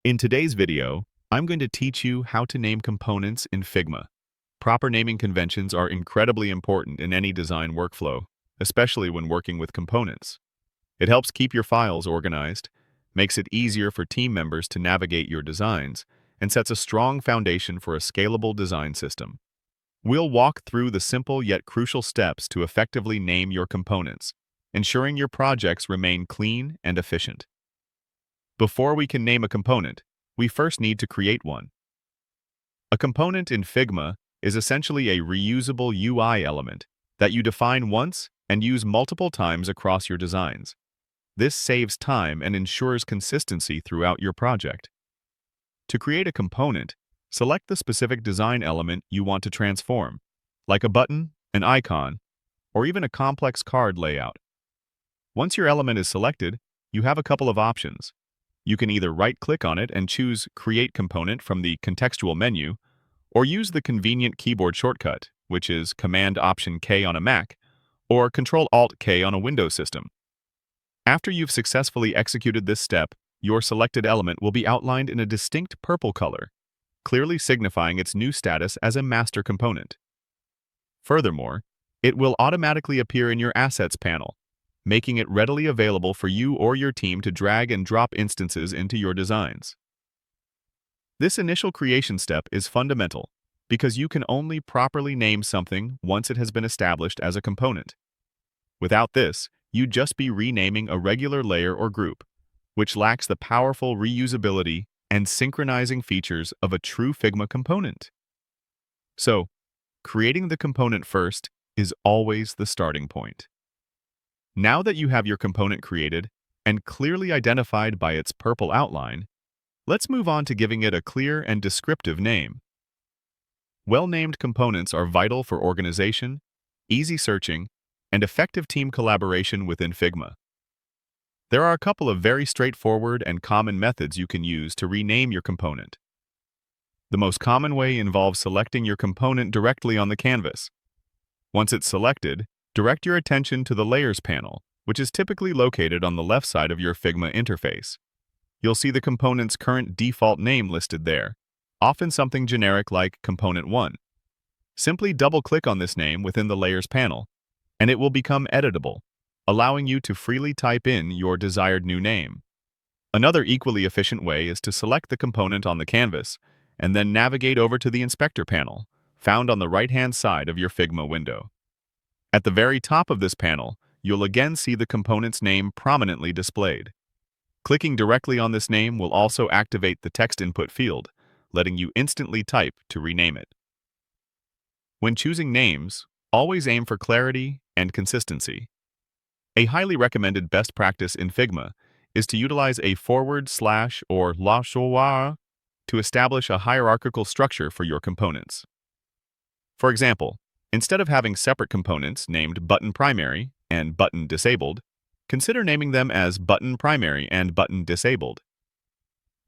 In today's video, I'm going to teach you how to name components in Figma. Proper naming conventions are incredibly important in any design workflow, especially when working with components. It helps keep your files organized, makes it easier for team members to navigate your designs, and sets a strong foundation for a scalable design system. We'll walk through the simple yet crucial steps to effectively name your components, ensuring your projects remain clean and efficient. Before we can name a component, we first need to create one. A component in Figma is essentially a reusable UI element that you define once and use multiple times across your designs. This saves time and ensures consistency throughout your project. To create a component, select the specific design element you want to transform, like a button, an icon, or even a complex card layout. Once your element is selected, you have a couple of options. You can either right-click on it and choose Create Component from the contextual menu, or use the convenient keyboard shortcut, which is Command-Option-K on a Mac, or Control-Alt-K on a Windows system. After you've successfully executed this step, your selected element will be outlined in a distinct purple color, clearly signifying its new status as a master component. Furthermore, it will automatically appear in your Assets panel, making it readily available for you or your team to drag and drop instances into your designs. This initial creation step is fundamental because you can only properly name something once it has been established as a component. Without this, you'd just be renaming a regular layer or group, which lacks the powerful reusability and synchronizing features of a true Figma component. So, creating the component first is always the starting point. Now that you have your component created and clearly identified by its purple outline, let's move on to giving it a clear and descriptive name. Well-named components are vital for organization, easy searching, and effective team collaboration within Figma. There are a couple of very straightforward and common methods you can use to rename your component. The most common way involves selecting your component directly on the canvas. Once it's selected, direct your attention to the Layers panel, which is typically located on the left side of your Figma interface. You'll see the component's current default name listed there, often something generic like Component 1. Simply double-click on this name within the Layers panel, and it will become editable, allowing you to freely type in your desired new name. Another equally efficient way is to select the component on the canvas and then navigate over to the Inspector panel, found on the right-hand side of your Figma window. At the very top of this panel, you'll again see the component's name prominently displayed. Clicking directly on this name will also activate the text input field, letting you instantly type to rename it. When choosing names, always aim for clarity and consistency. A highly recommended best practice in Figma is to utilize a forward slash or // to establish a hierarchical structure for your components. For example, instead of having separate components named Button Primary and Button Disabled, consider naming them as Button Primary and Button Disabled.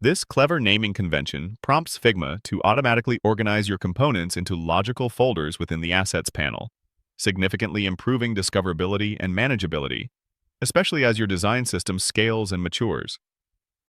This clever naming convention prompts Figma to automatically organize your components into logical folders within the Assets panel, significantly improving discoverability and manageability, especially as your design system scales and matures.